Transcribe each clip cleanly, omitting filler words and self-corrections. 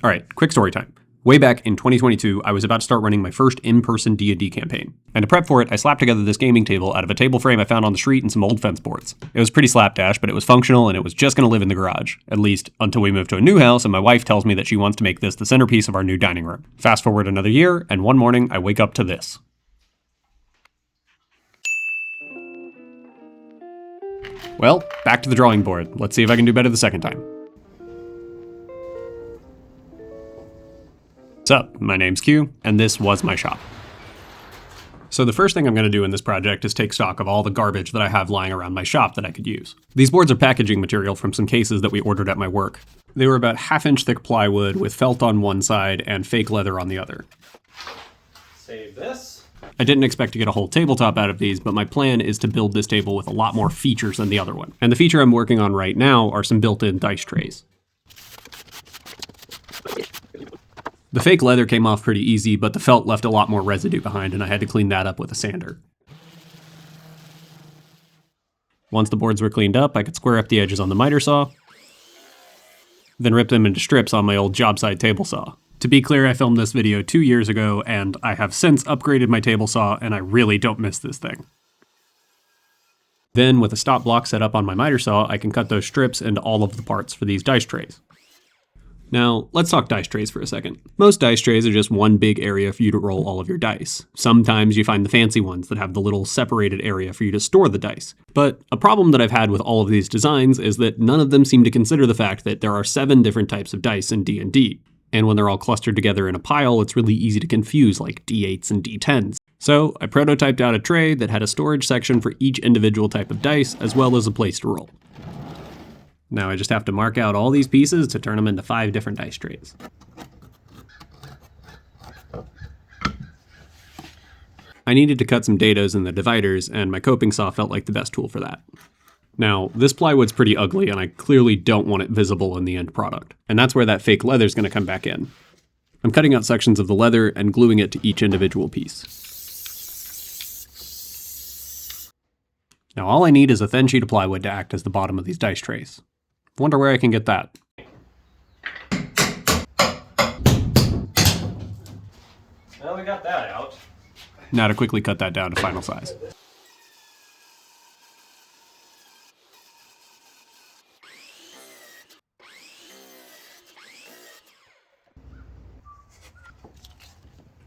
Alright, quick story time. Way back in 2022, I was about to start running my first in-person D&D campaign. And to prep for it, I slapped together this gaming table out of a table frame I found on the street and some old fence boards. It was pretty slapdash, but it was functional and it was just going to live in the garage. At least, until we moved to a new house and my wife tells me that she wants to make this the centerpiece of our new dining room. Fast forward another year, and one morning I wake up to this. Well, back to the drawing board. Let's see if I can do better the second time. What's up? My name's Q, and this was my shop. So the first thing I'm going to do in this project is take stock of all the garbage that I have lying around my shop that I could use. These boards are packaging material from some cases that we ordered at my work. They were about 1/2 inch thick plywood with felt on one side and fake leather on the other. Save this. I didn't expect to get a whole tabletop out of these, but my plan is to build this table with a lot more features than the other one. And the feature I'm working on right now are some built-in dice trays. The fake leather came off pretty easy, but the felt left a lot more residue behind, and I had to clean that up with a sander. Once the boards were cleaned up, I could square up the edges on the miter saw, then rip them into strips on my old job site table saw. To be clear, I filmed this video 2 years ago, and I have since upgraded my table saw, and I really don't miss this thing. Then, with a stop block set up on my miter saw, I can cut those strips into all of the parts for these dice trays. Now, let's talk dice trays for a second. Most dice trays are just one big area for you to roll all of your dice. Sometimes you find the fancy ones that have the little separated area for you to store the dice. But a problem that I've had with all of these designs is that none of them seem to consider the fact that there are 7 different types of dice in D&D. And when they're all clustered together in a pile, it's really easy to confuse, like D8s and D10s. So I prototyped out a tray that had a storage section for each individual type of dice, as well as a place to roll. Now I just have to mark out all these pieces to turn them into 5 different dice trays. I needed to cut some dados in the dividers, and my coping saw felt like the best tool for that. Now, this plywood's pretty ugly, and I clearly don't want it visible in the end product. And that's where that fake leather's going to come back in. I'm cutting out sections of the leather and gluing it to each individual piece. Now all I need is a thin sheet of plywood to act as the bottom of these dice trays. Wonder where I can get that. Well, we got that out. Now to quickly cut that down to final size.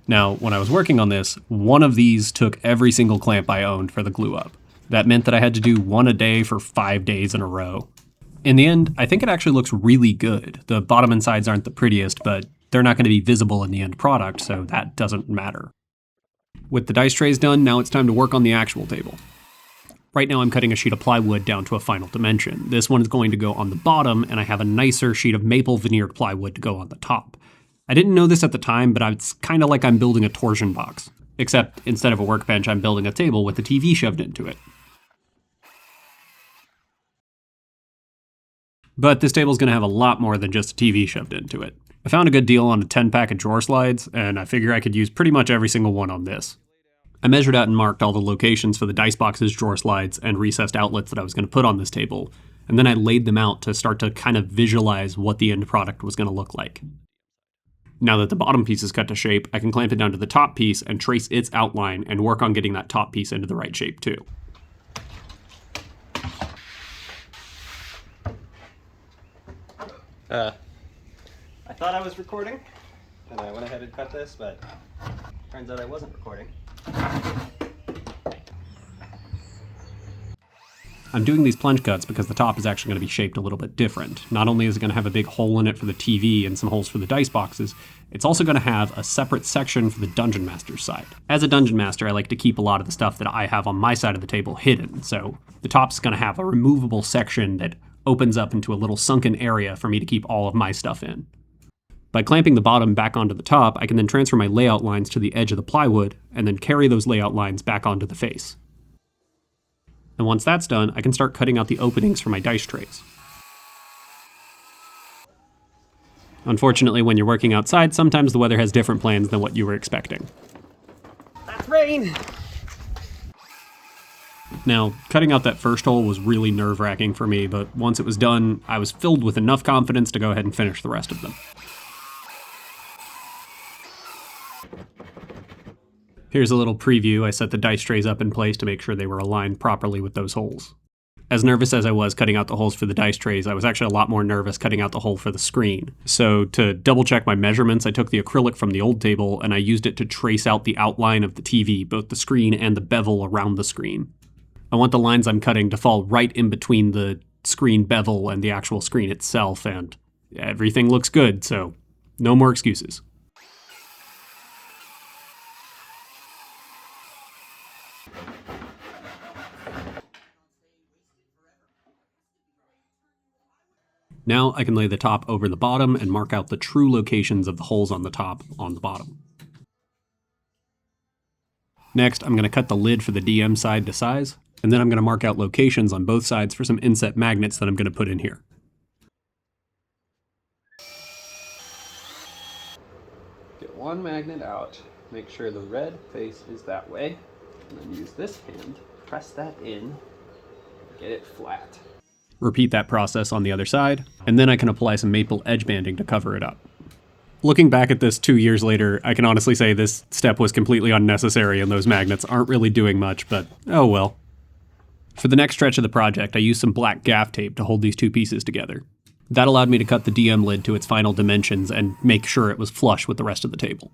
Now, when I was working on this, one of these took every single clamp I owned for the glue up. That meant that I had to do one a day for 5 days in a row. In the end, I think it actually looks really good. The bottom and sides aren't the prettiest, but they're not going to be visible in the end product, so that doesn't matter. With the dice trays done, now it's time to work on the actual table. Right now I'm cutting a sheet of plywood down to a final dimension. This one is going to go on the bottom, and I have a nicer sheet of maple veneered plywood to go on the top. I didn't know this at the time, but it's kind of like I'm building a torsion box. Except instead of a workbench, I'm building a table with a TV shoved into it. But this table's going to have a lot more than just a TV shoved into it. I found a good deal on a 10-pack of drawer slides, and I figure I could use pretty much every single one on this. I measured out and marked all the locations for the dice boxes, drawer slides, and recessed outlets that I was going to put on this table, and then I laid them out to start to kind of visualize what the end product was going to look like. Now that the bottom piece is cut to shape, I can clamp it down to the top piece and trace its outline and work on getting that top piece into the right shape too. I thought I was recording, and I went ahead and cut this, but turns out I wasn't recording. I'm doing these plunge cuts because the top is actually going to be shaped a little bit different. Not only is it going to have a big hole in it for the TV and some holes for the dice boxes, it's also going to have a separate section for the Dungeon Master's side. As a Dungeon Master, I like to keep a lot of the stuff that I have on my side of the table hidden, so the top's going to have a removable section that opens up into a little sunken area for me to keep all of my stuff in. By clamping the bottom back onto the top, I can then transfer my layout lines to the edge of the plywood, and then carry those layout lines back onto the face. And once that's done, I can start cutting out the openings for my dice trays. Unfortunately, when you're working outside, sometimes the weather has different plans than what you were expecting. That's rain! Now, cutting out that first hole was really nerve-wracking for me, but once it was done, I was filled with enough confidence to go ahead and finish the rest of them. Here's a little preview. I set the dice trays up in place to make sure they were aligned properly with those holes. As nervous as I was cutting out the holes for the dice trays, I was actually a lot more nervous cutting out the hole for the screen. So to double check my measurements, I took the acrylic from the old table and I used it to trace out the outline of the TV, both the screen and the bevel around the screen. I want the lines I'm cutting to fall right in between the screen bevel and the actual screen itself, and everything looks good, so no more excuses. Now I can lay the top over the bottom and mark out the true locations of the holes on the top on the bottom. Next, I'm going to cut the lid for the DM side to size, and then I'm going to mark out locations on both sides for some inset magnets that I'm going to put in here. Get one magnet out, make sure the red face is that way, and then use this hand, press that in, get it flat. Repeat that process on the other side, and then I can apply some maple edge banding to cover it up. Looking back at this 2 years later, I can honestly say this step was completely unnecessary and those magnets aren't really doing much, but oh well. For the next stretch of the project, I used some black gaff tape to hold these two pieces together. That allowed me to cut the DM lid to its final dimensions and make sure it was flush with the rest of the table.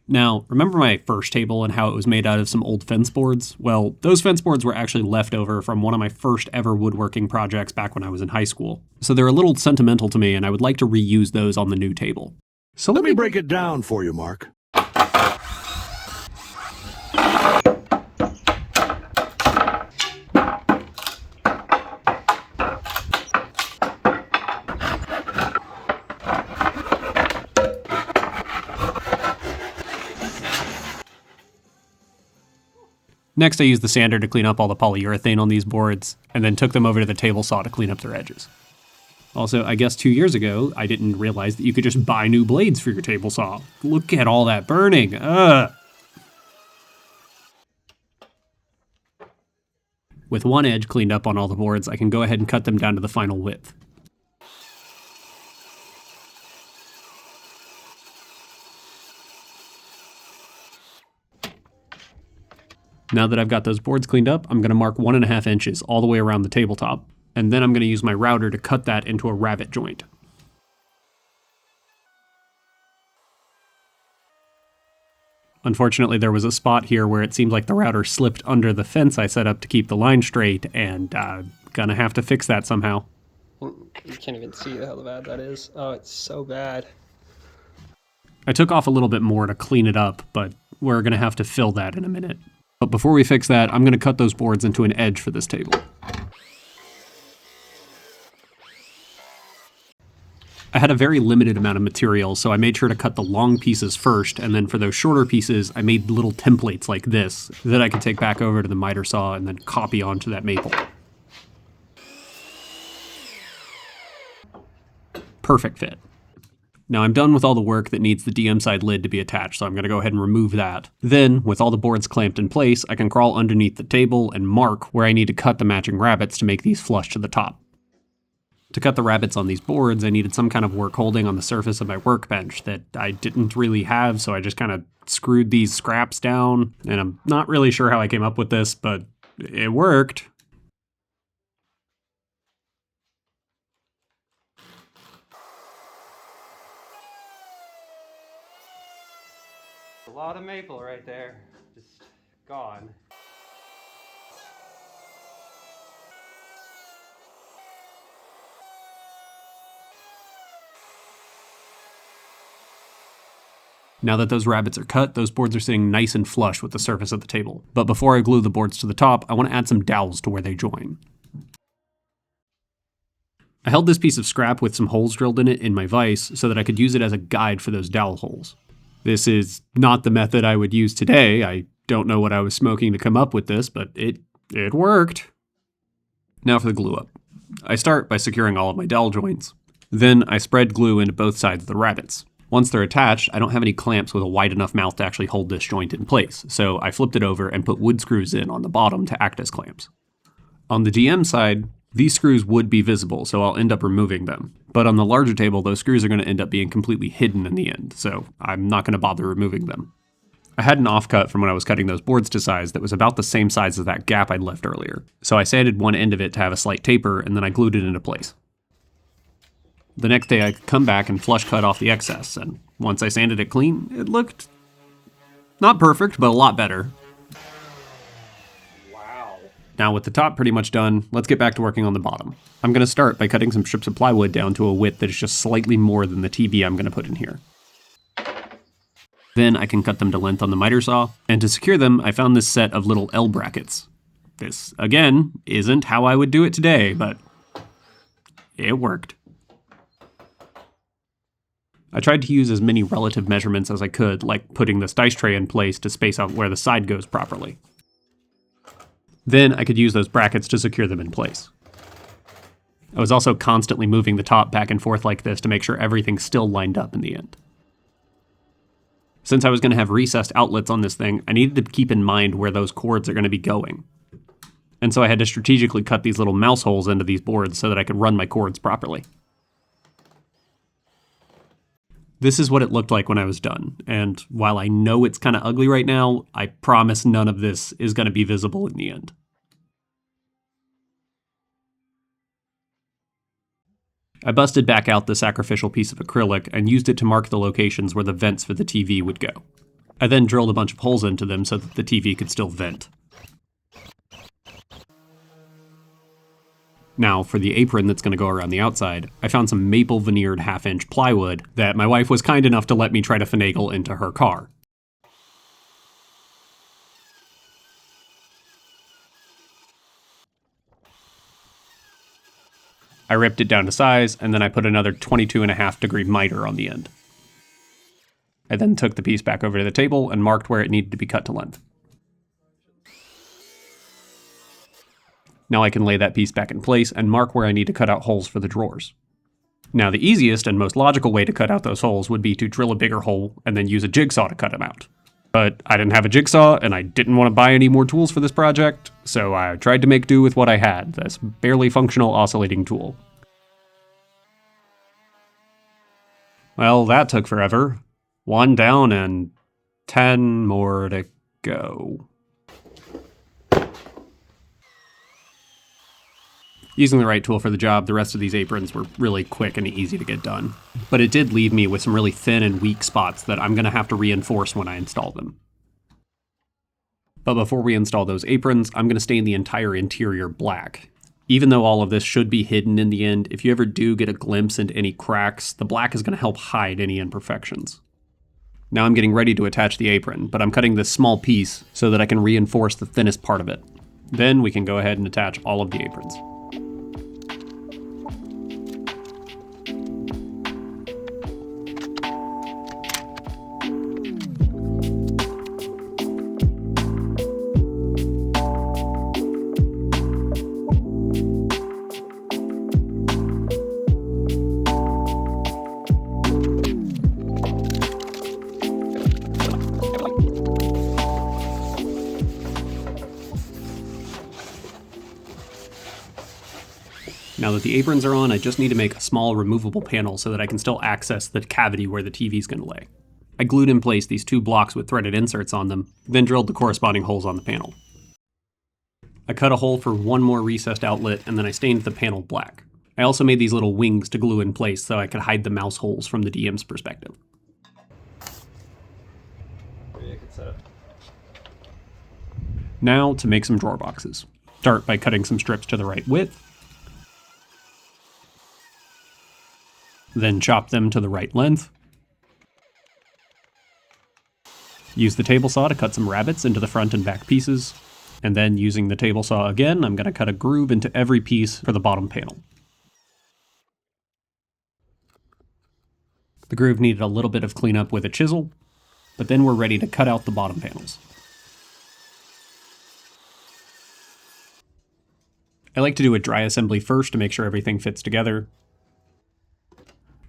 Now, remember my first table and how it was made out of some old fence boards? Well, those fence boards were actually left over from one of my first ever woodworking projects back when I was in high school. So they're a little sentimental to me and I would like to reuse those on the new table. So let me break it down for you, Mark. Next, I used the sander to clean up all the polyurethane on these boards, and then took them over to the table saw to clean up their edges. Also, I guess 2 years ago, I didn't realize that you could just buy new blades for your table saw. Look at all that burning, ugh! With one edge cleaned up on all the boards, I can go ahead and cut them down to the final width. Now that I've got those boards cleaned up, I'm going to mark 1.5 inches all the way around the tabletop, and then I'm going to use my router to cut that into a rabbet joint. Unfortunately, there was a spot here where it seemed like the router slipped under the fence I set up to keep the line straight, and gonna have to fix that somehow. You can't even see how bad that is. Oh, it's so bad. I took off a little bit more to clean it up, but we're gonna have to fill that in a minute. But before we fix that, I'm gonna cut those boards into an edge for this table. I had a very limited amount of material, so I made sure to cut the long pieces first, and then for those shorter pieces, I made little templates like this that I could take back over to the miter saw and then copy onto that maple. Perfect fit. Now I'm done with all the work that needs the DM side lid to be attached, so I'm going to go ahead and remove that. Then, with all the boards clamped in place, I can crawl underneath the table and mark where I need to cut the matching rabbets to make these flush to the top. To cut the rabbets on these boards, I needed some kind of work holding on the surface of my workbench that I didn't really have, so I just kind of screwed these scraps down, and I'm not really sure how I came up with this, but it worked. A lot of maple right there, just gone. Now that those rabbets are cut, those boards are sitting nice and flush with the surface of the table. But before I glue the boards to the top, I want to add some dowels to where they join. I held this piece of scrap with some holes drilled in it in my vise so that I could use it as a guide for those dowel holes. This is not the method I would use today. I don't know what I was smoking to come up with this, but it worked. Now for the glue up. I start by securing all of my dowel joints. Then I spread glue into both sides of the rabbets. Once they're attached, I don't have any clamps with a wide enough mouth to actually hold this joint in place, so I flipped it over and put wood screws in on the bottom to act as clamps. On the DM side, these screws would be visible, so I'll end up removing them. But on the larger table, those screws are going to end up being completely hidden in the end, so I'm not going to bother removing them. I had an offcut from when I was cutting those boards to size that was about the same size as that gap I'd left earlier, so I sanded one end of it to have a slight taper, and then I glued it into place. The next day I could come back and flush cut off the excess, and once I sanded it clean, it looked not perfect, but a lot better. Wow. Now with the top pretty much done, let's get back to working on the bottom. I'm going to start by cutting some strips of plywood down to a width that is just slightly more than the TV I'm going to put in here. Then I can cut them to length on the miter saw, and to secure them, I found this set of little L brackets. This, again, isn't how I would do it today, but it worked. I tried to use as many relative measurements as I could, like putting this dice tray in place to space out where the side goes properly. Then I could use those brackets to secure them in place. I was also constantly moving the top back and forth like this to make sure everything still lined up in the end. Since I was going to have recessed outlets on this thing, I needed to keep in mind where those cords are going to be going. And so I had to strategically cut these little mouse holes into these boards so that I could run my cords properly. This is what it looked like when I was done, and while I know it's kind of ugly right now, I promise none of this is going to be visible in the end. I busted back out the sacrificial piece of acrylic and used it to mark the locations where the vents for the TV would go. I then drilled a bunch of holes into them so that the TV could still vent. Now, for the apron that's going to go around the outside, I found some maple veneered half-inch plywood that my wife was kind enough to let me try to finagle into her car. I ripped it down to size, and then I put another 22.5 degree miter on the end. I then took the piece back over to the table and marked where it needed to be cut to length. Now I can lay that piece back in place and mark where I need to cut out holes for the drawers. Now the easiest and most logical way to cut out those holes would be to drill a bigger hole and then use a jigsaw to cut them out. But I didn't have a jigsaw and I didn't want to buy any more tools for this project, so I tried to make do with what I had, this barely functional oscillating tool. Well, that took forever. 1 down and 10 more to go. Using the right tool for the job, the rest of these aprons were really quick and easy to get done. But it did leave me with some really thin and weak spots that I'm going to have to reinforce when I install them. But before we install those aprons, I'm going to stain the entire interior black. Even though all of this should be hidden in the end, if you ever do get a glimpse into any cracks, the black is going to help hide any imperfections. Now I'm getting ready to attach the apron, but I'm cutting this small piece so that I can reinforce the thinnest part of it. Then we can go ahead and attach all of the aprons. Now that the aprons are on, I just need to make a small removable panel so that I can still access the cavity where the TV is going to lay. I glued in place these 2 blocks with threaded inserts on them, then drilled the corresponding holes on the panel. I cut a hole for 1 more recessed outlet, and then I stained the panel black. I also made these little wings to glue in place so I could hide the mouse holes from the DM's perspective. Maybe I could set up. Now to make some drawer boxes. Start by cutting some strips to the right width, then chop them to the right length. Use the table saw to cut some rabbets into the front and back pieces, and then using the table saw again, I'm going to cut a groove into every piece for the bottom panel. The groove needed a little bit of cleanup with a chisel, but then we're ready to cut out the bottom panels. I like to do a dry assembly first to make sure everything fits together,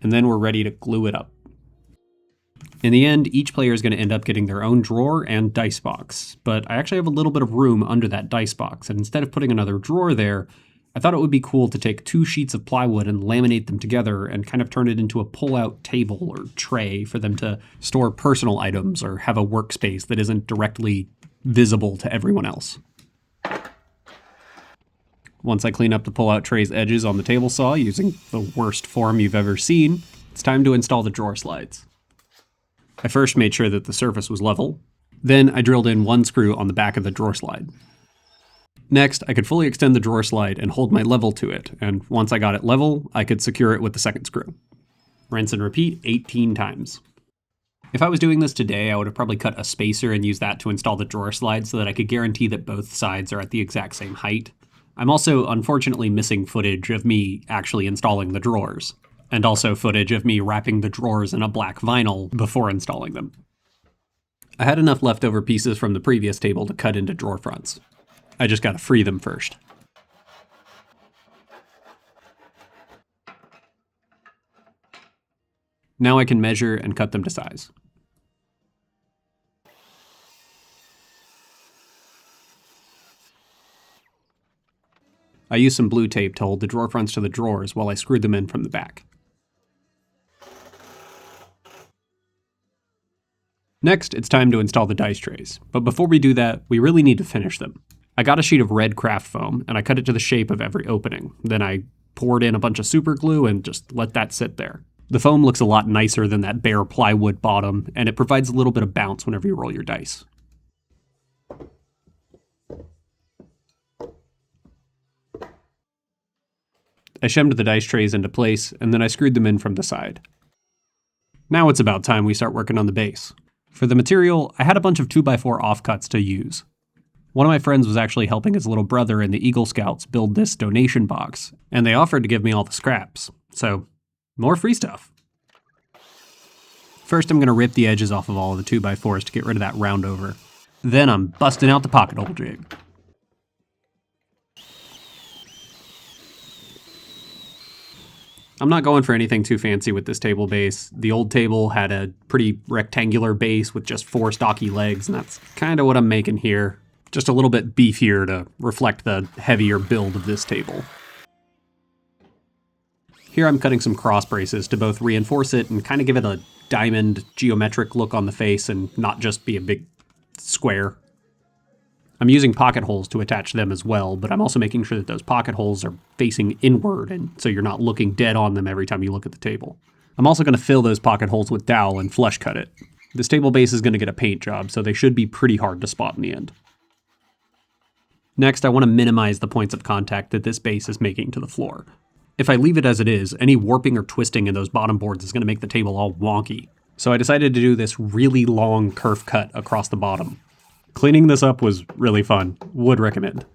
and then we're ready to glue it up. In the end, each player is going to end up getting their own drawer and dice box, but I actually have a little bit of room under that dice box, and instead of putting another drawer there, I thought it would be cool to take 2 sheets of plywood and laminate them together and kind of turn it into a pull-out table or tray for them to store personal items or have a workspace that isn't directly visible to everyone else. Once I clean up the pull-out tray's edges on the table saw using the worst form you've ever seen, it's time to install the drawer slides. I first made sure that the surface was level. Then I drilled in 1 screw on the back of the drawer slide. Next, I could fully extend the drawer slide and hold my level to it, and once I got it level, I could secure it with the second screw. Rinse and repeat 18 times. If I was doing this today, I would have probably cut a spacer and used that to install the drawer slide so that I could guarantee that both sides are at the exact same height. I'm also unfortunately missing footage of me actually installing the drawers, and also footage of me wrapping the drawers in a black vinyl before installing them. I had enough leftover pieces from the previous table to cut into drawer fronts. I just gotta free them first. Now I can measure and cut them to size. I used some blue tape to hold the drawer fronts to the drawers while I screwed them in from the back. Next, it's time to install the dice trays, but before we do that, we really need to finish them. I got a sheet of red craft foam, and I cut it to the shape of every opening. Then I poured in a bunch of super glue and just let that sit there. The foam looks a lot nicer than that bare plywood bottom, and it provides a little bit of bounce whenever you roll your dice. I shemmed the dice trays into place, and then I screwed them in from the side. Now it's about time we start working on the base. For the material, I had a bunch of 2x4 offcuts to use. One of my friends was actually helping his little brother in the Eagle Scouts build this donation box, and they offered to give me all the scraps. So, more free stuff. First, I'm going to rip the edges off of all of the 2x4s to get rid of that round over. Then I'm busting out the pocket hole jig. I'm not going for anything too fancy with this table base. The old table had a pretty rectangular base with just 4 stocky legs, and that's kind of what I'm making here. Just a little bit beefier to reflect the heavier build of this table. Here I'm cutting some cross braces to both reinforce it and kind of give it a diamond geometric look on the face and not just be a big square. I'm using pocket holes to attach them as well, but I'm also making sure that those pocket holes are facing inward and so you're not looking dead on them every time you look at the table. I'm also going to fill those pocket holes with dowel and flush cut it. This table base is going to get a paint job, so they should be pretty hard to spot in the end. Next, I want to minimize the points of contact that this base is making to the floor. If I leave it as it is, any warping or twisting in those bottom boards is going to make the table all wonky. So I decided to do this really long kerf cut across the bottom. Cleaning this up was really fun. Would recommend.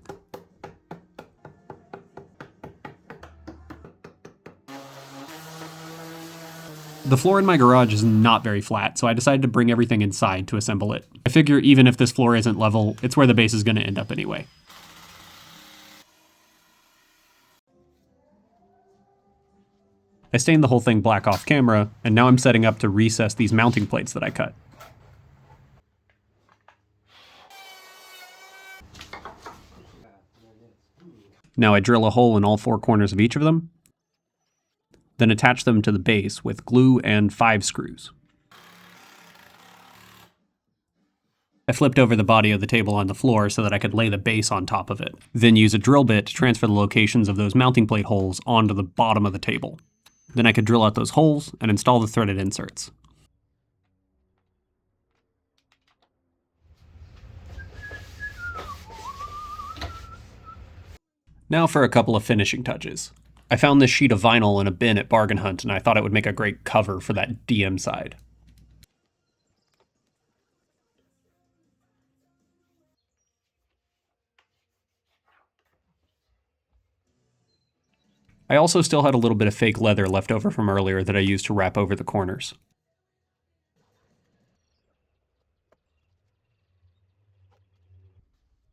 The floor in my garage is not very flat, so I decided to bring everything inside to assemble it. I figure even if this floor isn't level, it's where the base is going to end up anyway. I stained the whole thing black off camera, and now I'm setting up to recess these mounting plates that I cut. Now I drill a hole in all 4 corners of each of them, then attach them to the base with glue and 5 screws. I flipped over the body of the table on the floor so that I could lay the base on top of it, then use a drill bit to transfer the locations of those mounting plate holes onto the bottom of the table. Then I could drill out those holes and install the threaded inserts. Now for a couple of finishing touches. I found this sheet of vinyl in a bin at Bargain Hunt, and I thought it would make a great cover for that DM side. I also still had a little bit of fake leather left over from earlier that I used to wrap over the corners.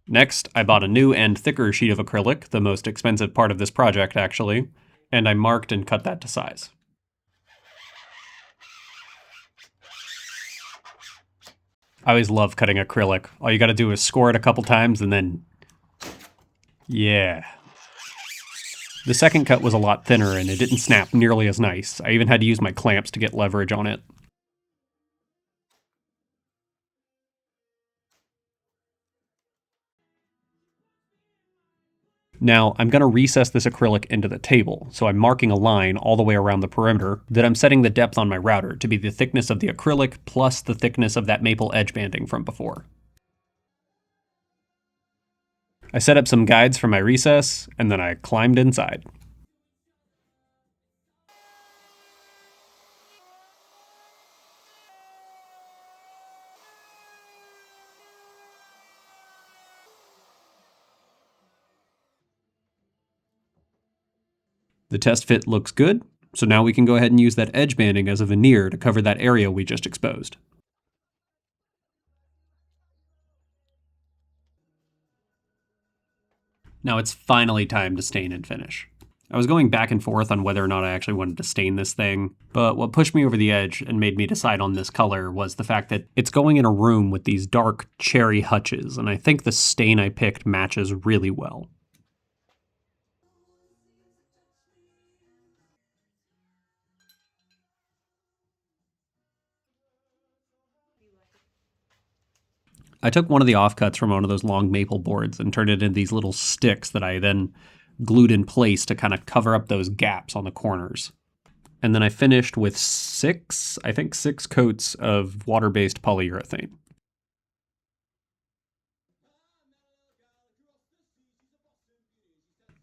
Next, I bought a new and thicker sheet of acrylic, the most expensive part of this project actually, and I marked and cut that to size. I always love cutting acrylic. All you gotta do is score it a couple times and then... yeah. The second cut was a lot thinner and it didn't snap nearly as nice. I even had to use my clamps to get leverage on it. Now, I'm going to recess this acrylic into the table, so I'm marking a line all the way around the perimeter, then I'm setting the depth on my router to be the thickness of the acrylic plus the thickness of that maple edge banding from before. I set up some guides for my recess, and then I climbed inside. The test fit looks good, so now we can go ahead and use that edge banding as a veneer to cover that area we just exposed. Now it's finally time to stain and finish. I was going back and forth on whether or not I actually wanted to stain this thing, but what pushed me over the edge and made me decide on this color was the fact that it's going in a room with these dark cherry hutches, and I think the stain I picked matches really well. I took one of the offcuts from one of those long maple boards and turned it into these little sticks that I then glued in place to kind of cover up those gaps on the corners. And then I finished with six coats of water-based polyurethane.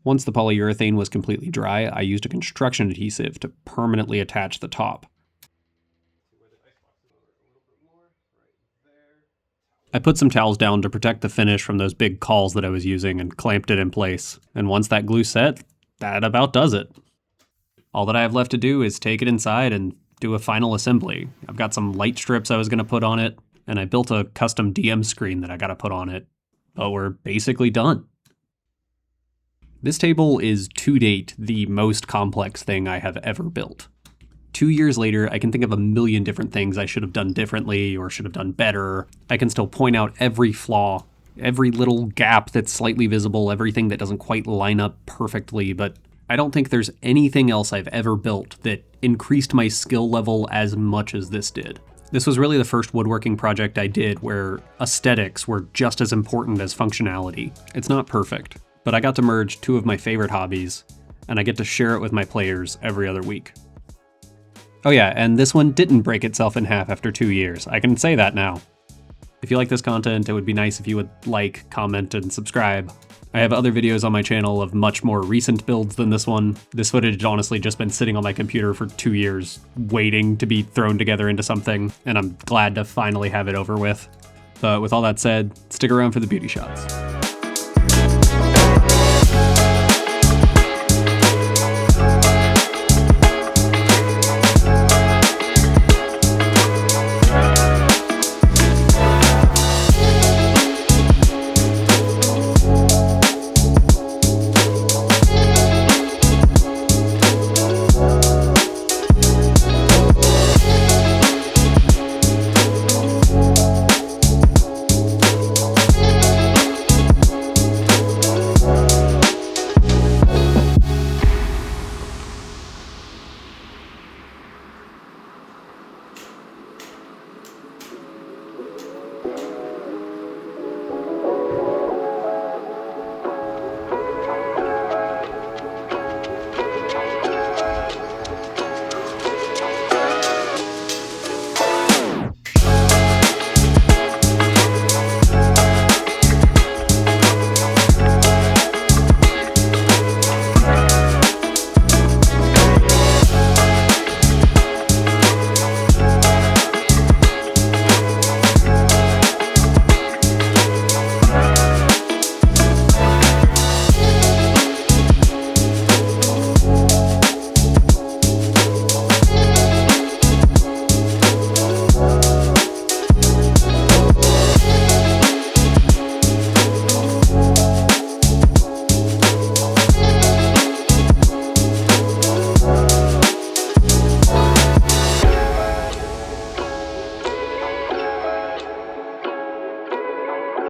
Once the polyurethane was completely dry, I used a construction adhesive to permanently attach the top. I put some towels down to protect the finish from those big cauls that I was using and clamped it in place. And once that glue set, that about does it. All that I have left to do is take it inside and do a final assembly. I've got some light strips I was going to put on it, and I built a custom DM screen that I got to put on it. But we're basically done. This table is, to date, the most complex thing I have ever built. 2 years later, I can think of a million different things I should have done differently or should have done better. I can still point out every flaw, every little gap that's slightly visible, everything that doesn't quite line up perfectly, but I don't think there's anything else I've ever built that increased my skill level as much as this did. This was really the first woodworking project I did where aesthetics were just as important as functionality. It's not perfect, but I got to merge two of my favorite hobbies, and I get to share it with my players every other week. Oh yeah, and this one didn't break itself in half after 2 years. I can say that now. If you like this content, it would be nice if you would like, comment, and subscribe. I have other videos on my channel of much more recent builds than this one. This footage had honestly just been sitting on my computer for 2 years, waiting to be thrown together into something, and I'm glad to finally have it over with. But with all that said, stick around for the beauty shots.